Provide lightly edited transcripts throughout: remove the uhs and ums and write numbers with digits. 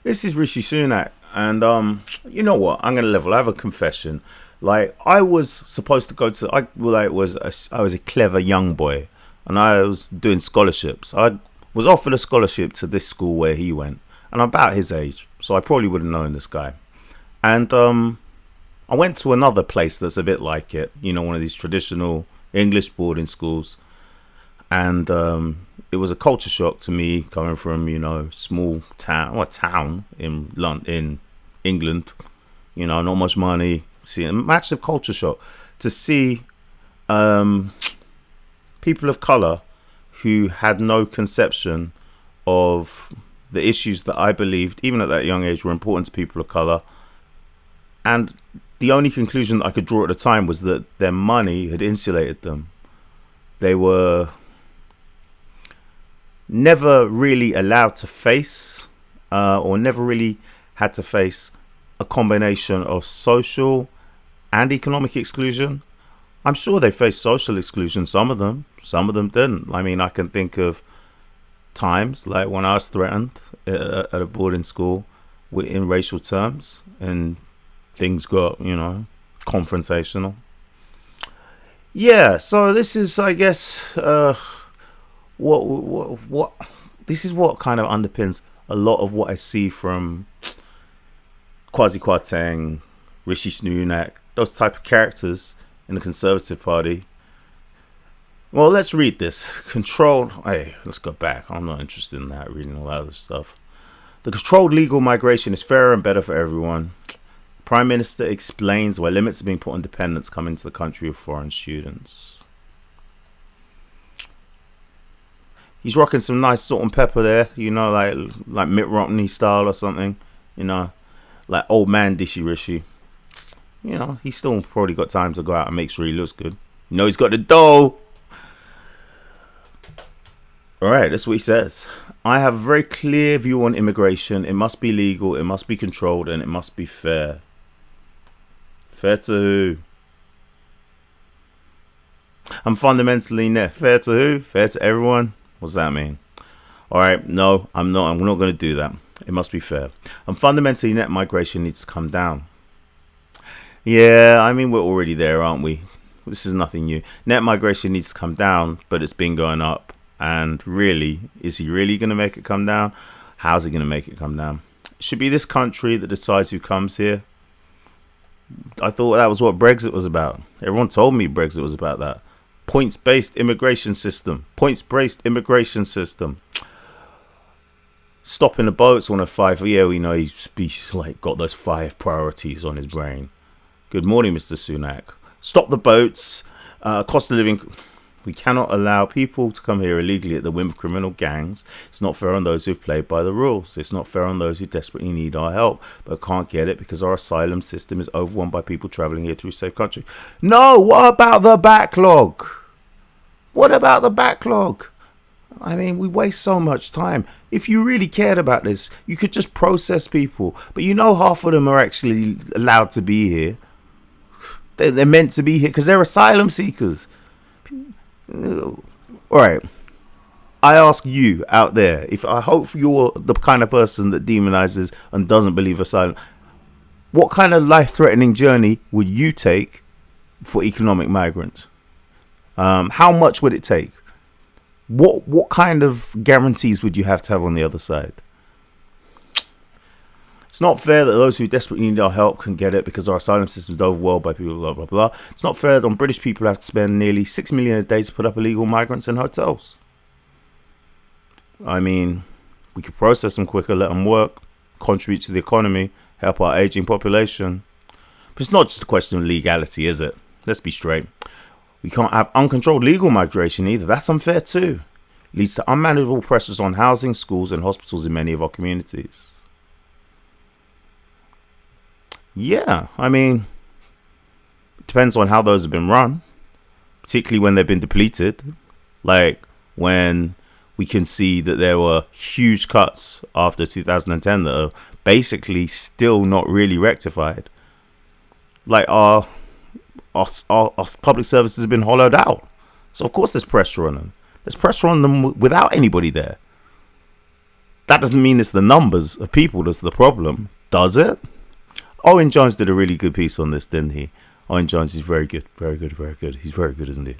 This is Rishi Sunak, and you know what? I'm gonna level. I have a confession. Like I was supposed to go to. I was a clever young boy, and I was doing scholarships. I was offered a scholarship to this school where he went, and I'm about his age, so I probably would have known this guy. And I went to another place that's a bit like it. You know, one of these traditional English boarding schools, and it was a culture shock to me coming from small town or town in London, in England. Not much money. See a massive culture shock to see um, people of color who had no conception of the issues that I believed, even at that young age, were important to people of color. And the only conclusion that I could draw at the time was that their money had insulated them. They were never really allowed to face, or never really had to face a combination of social and economic exclusion. I'm sure they faced social exclusion, some of them didn't. I mean, I can think of times like when I was threatened at a boarding school in racial terms, and things got, confrontational. Yeah, so this is, I guess, what this is what kind of underpins a lot of what I see from Kwasi Kwarteng, Rishi Sunak, those type of characters in the Conservative Party. Well, let's read this. Controlled. Hey, let's go back. I'm not interested in that, reading all that other stuff. The controlled legal migration is fairer and better for everyone. Prime Minister explains why limits are being put on dependents coming to the country with foreign students. He's rocking some nice salt and pepper there, like Mitt Romney style or something, like old man Dishy Rishi. He's still probably got time to go out and make sure he looks good. He's got the dough. Alright, that's what he says. I have a very clear view on immigration. It must be legal, it must be controlled, and it must be fair. Fair to who? I'm fundamentally net. Fair to who? Fair to everyone? What's that mean? Alright, no, I'm not going to do that. It must be fair. And fundamentally, net migration needs to come down. Yeah, I mean, we're already there, aren't we? This is nothing new. Net migration needs to come down, but it's been going up. And really, is he really going to make it come down? How's he going to make it come down? It should be this country that decides who comes here. I thought that was what Brexit was about. Everyone told me Brexit was about that. Points-based immigration system. Points-based immigration system. Stopping the boats on a five. Yeah, we know he's like got those 5 priorities on his brain. Good morning, Mr. Sunak. Stop the boats. Cost of living. We cannot allow people to come here illegally at the whim of criminal gangs. It's not fair on those who've played by the rules. It's not fair on those who desperately need our help but can't get it because our asylum system is overwhelmed by people travelling here through safe country. No, what about the backlog? What about the backlog? I mean, we waste so much time. If you really cared about this, you could just process people. But half of them are actually allowed to be here. They're meant to be here because they're asylum seekers. Alright, I ask you out there, if I hope you're the kind of person that demonizes and doesn't believe asylum, what kind of life-threatening journey would you take for economic migrants? How much would it take? What kind of guarantees would you have to have on the other side? It's not fair that those who desperately need our help can get it because our asylum system is overwhelmed by people, blah, blah, blah. It's not fair that British people have to spend nearly $6 million a day to put up illegal migrants in hotels. I mean, we could process them quicker, let them work, contribute to the economy, help our aging population. But it's not just a question of legality, is it? Let's be straight. We can't have uncontrolled legal migration either. That's unfair too. It leads to unmanageable pressures on housing, schools and hospitals in many of our communities. Yeah, I mean, it depends on how those have been run, particularly when they've been depleted. Like when we can see that there were huge cuts after 2010 that are basically still not really rectified. Like our public services have been hollowed out. So of course there's pressure on them. There's pressure on them without anybody there. that doesn't mean it's the numbers of people that's the problem, does it? Owen Jones did a really good piece on this, didn't he? Owen Jones is very good, very good, very good. He's very good, isn't he?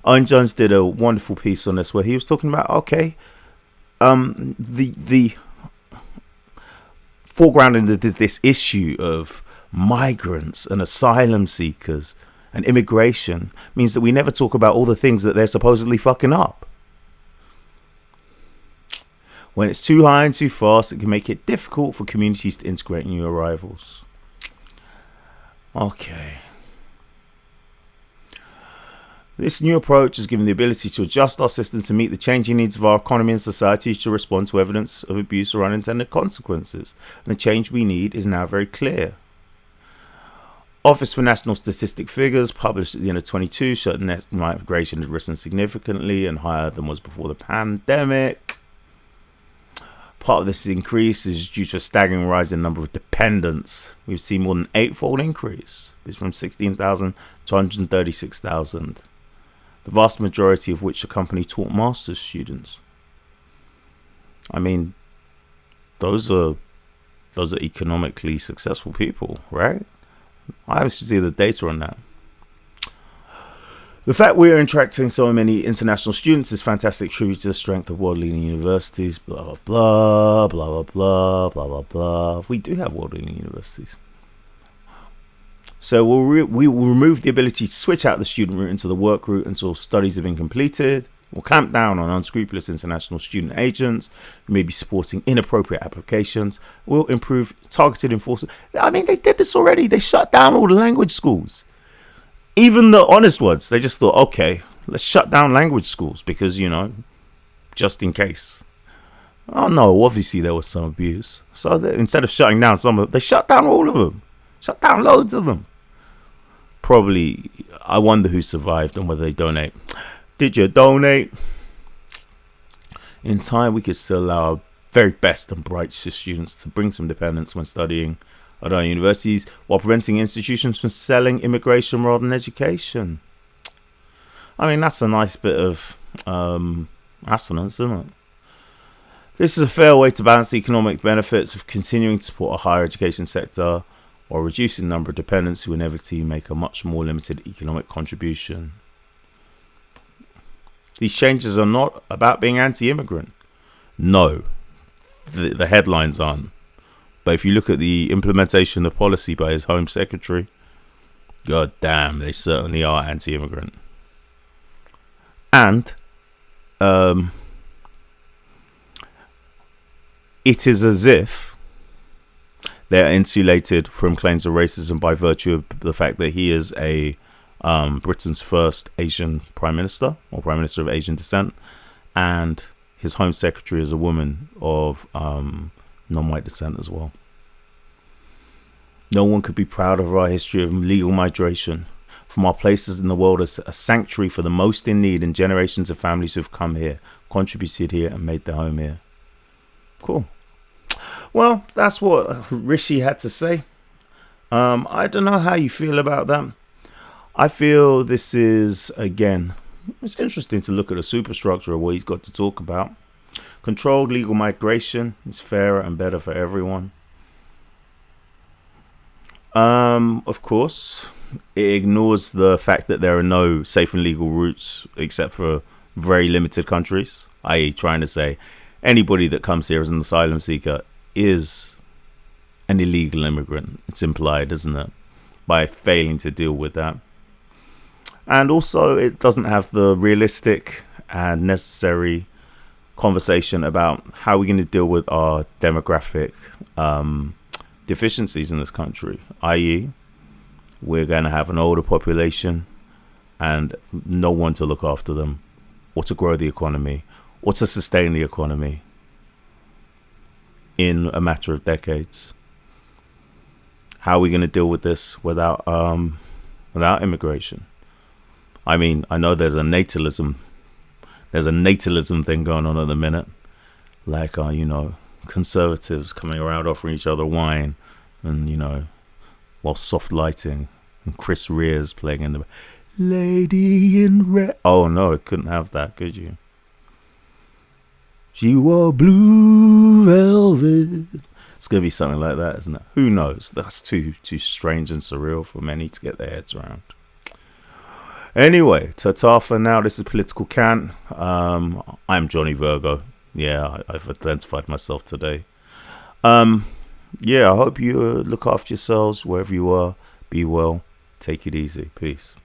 Owen Jones did a wonderful piece on this where he was talking about, okay, the foregrounding this issue of migrants and asylum seekers and immigration means that we never talk about all the things that they're supposedly fucking up. When it's too high and too fast, it can make it difficult for communities to integrate new arrivals. Okay. This new approach has given the ability to adjust our system to meet the changing needs of our economy and society to respond to evidence of abuse or unintended consequences. And the change we need is now very clear. Office for National Statistic figures published at the end of 22 showed net migration had risen significantly and higher than was before the pandemic. Part of this increase is due to a staggering rise in the number of dependents. We've seen more than 8-fold increase. It's from 16,000 to 136,000. The vast majority of which accompany taught master's students. I mean, those are economically successful people, right? I have to see the data on that. The fact we are attracting so many international students is fantastic tribute to the strength of world-leading universities. Blah, blah, blah, blah, blah, blah, blah, blah. We do have world-leading universities. So we will remove the ability to switch out the student route into the work route until studies have been completed. We'll clamp down on unscrupulous international student agents who may be supporting inappropriate applications. We'll improve targeted enforcement. I mean, they did this already. They shut down all the language schools. Even the honest ones. They just thought, okay, let's shut down language schools because, just in case. Oh, no, obviously there was some abuse. So instead of shutting down some of them, they shut down all of them. Shut down loads of them. Probably, I wonder who survived and whether they donate. Did you donate? In time, we could still allow our very best and brightest students to bring some independence when studying at our universities while preventing institutions from selling immigration rather than education. I mean, that's a nice bit of assonance, isn't it? This is a fair way to balance the economic benefits of continuing to support a higher education sector while reducing the number of dependents who inevitably make a much more limited economic contribution. These changes are not about being anti-immigrant. No, the headlines aren't. But if you look at the implementation of policy by his Home Secretary, god damn, they certainly are anti-immigrant. And it is as if they're insulated from claims of racism by virtue of the fact that he is a Britain's first Asian Prime Minister or Prime Minister of Asian descent, and his Home Secretary is a woman of non-white descent as well. No one could be proud of our history of legal migration from our places in the world as a sanctuary for the most in need and generations of families who have come here, contributed here and made their home here. Cool. Well, that's what Rishi had to say. I don't know how you feel about that. I feel this is, again, it's interesting to look at the superstructure of what he's got to talk about. Controlled legal migration is fairer and better for everyone. Of course, it ignores the fact that there are no safe and legal routes except for very limited countries, i.e. trying to say anybody that comes here as an asylum seeker is an illegal immigrant. It's implied, isn't it? By failing to deal with that. And also, it doesn't have the realistic and necessary conversation about how we're going to deal with our demographic deficiencies in this country, i.e. we're going to have an older population and no one to look after them or to grow the economy or to sustain the economy in a matter of decades. How are we going to deal with this without immigration? I mean, I know there's a natalism thing going on at the minute, like conservatives coming around offering each other wine, and while soft lighting, and Chris Rere's playing in the Lady in Red. Oh no, it couldn't have that, could you? She wore blue velvet. It's gonna be something like that, isn't it? Who knows? That's too strange and surreal for many to get their heads around. Anyway, ta-ta for now. This is Political Cant. I'm Johnny Virgo. Yeah, I've identified myself today. Yeah, I hope you look after yourselves wherever you are. Be well. Take it easy. Peace.